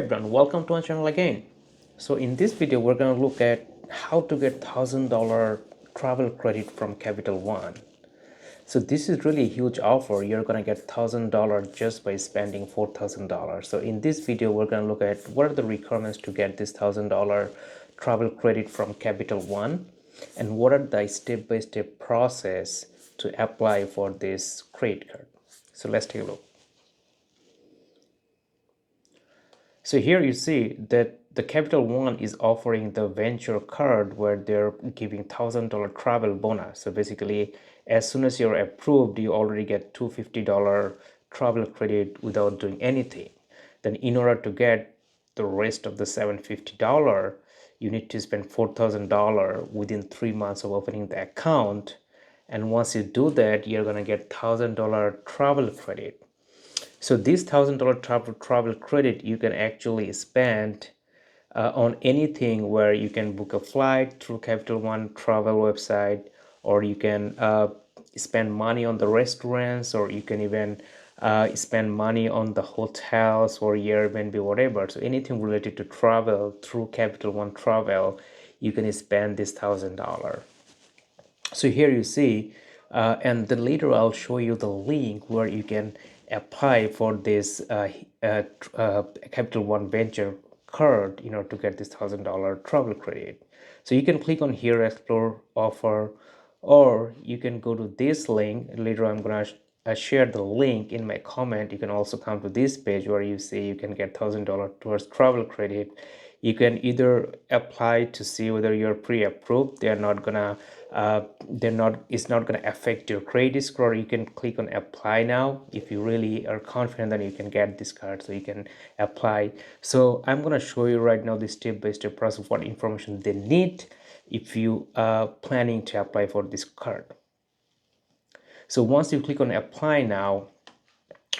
Everyone, welcome to our channel again. So in this video we're going to look at how to get $1,000 travel credit from Capital One. So this is really a huge offer. You're going to get $1,000 just by spending $4,000. So in this video we're going to look at what are the requirements to get this $1,000 travel credit from Capital One, and what are the step-by-step process to apply for this credit card. So let's take a look. So here you see that the Capital One is offering the venture card where they're giving $1,000 travel bonus. So basically, as soon as you're approved, you already get $250 travel credit without doing anything. Then in order to get the rest of the $750, you need to spend $4,000 within 3 months of opening the account. And once you do that, you're gonna get $1,000 travel credit. So this $1,000 travel credit you can actually spend on anything where you can book a flight through Capital One travel website, or you can spend money on the restaurants, or you can even spend money on the hotels or Airbnb, whatever. So anything related to travel through Capital One travel, you can spend this $1,000. So here you see, and then later I'll show you the link where you can apply for this Capital One venture card in order to get this $1,000 travel credit. So you can click on here, explore offer, or you can go to this link. Later I'm gonna share the link in my comment. You can also come to this page where you see you can get $1,000 towards travel credit. You can either apply to see whether you're pre-approved. It's not gonna affect your credit score. You can click on apply now. If you really are confident that you can get this card, so you can apply. So I'm gonna show you right now the step-by-step process of what information they need if you are planning to apply for this card. So once you click on apply now,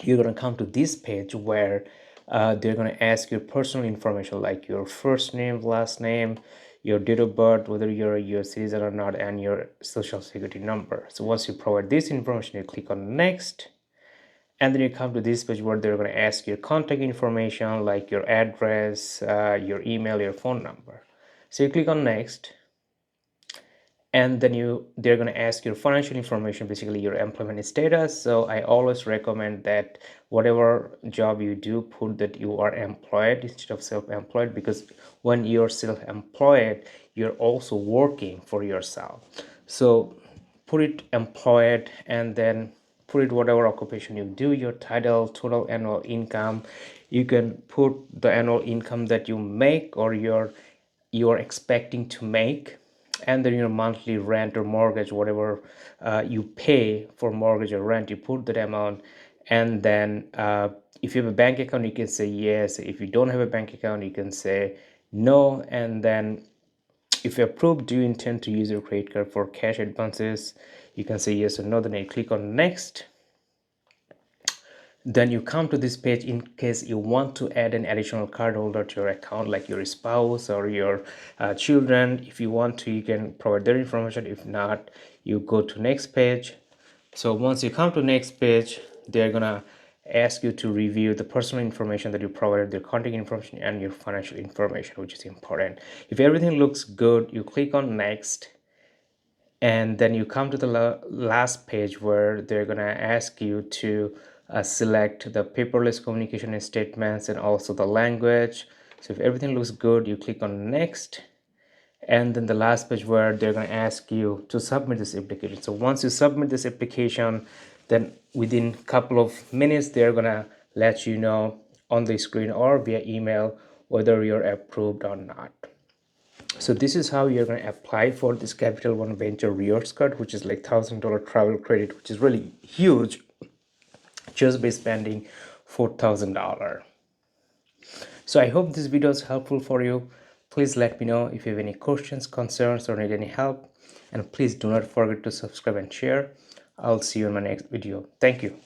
you're going to come to this page where they're going to ask your personal information like your first name, last name, your date of birth, whether you're a US citizen or not, and your social security number. So once you provide this information, you click on next, and then you come to this page where they're going to ask your contact information like your address, your email, your phone number. So you click on next, and then they're going to ask your financial information, basically your employment status. So I always recommend that whatever job you do, put that you are employed instead of self-employed, because when you're self-employed, you're also working for yourself. So put it employed, and then put it whatever occupation you do, your title, total annual income. You can put the annual income that you make or you're expecting to make, and then your monthly rent or mortgage, whatever you pay for mortgage or rent, you put that amount. And then if you have a bank account, you can say yes. If you don't have a bank account, you can say no. And then if you're approved, do you intend to use your credit card for cash advances, you can say yes or no. Then you click on next. Then you come to this page in case you want to add an additional card holder to your account, like your spouse or your children. If you want to, you can provide their information. If not, you go to next page. So once you come to next page, they're gonna ask you to review the personal information that you provided, their contact information, and your financial information, which is important. If everything looks good, you click on next, and then you come to the last page where they're gonna ask you to select the paperless communication statements and also the language. So if everything looks good, you click on next, and then the last page where they're going to ask you to submit this application. So once you submit this application, then within a couple of minutes they're going to let you know on the screen or via email whether you're approved or not. So this is how you're going to apply for this Capital One Venture Rewards Card, which is like $1,000 travel credit, which is really huge, just by spending $4,000. So I hope this video is helpful for you. Please let me know if you have any questions, concerns, or need any help. And please do not forget to subscribe and share. I'll see you in my next video. Thank you.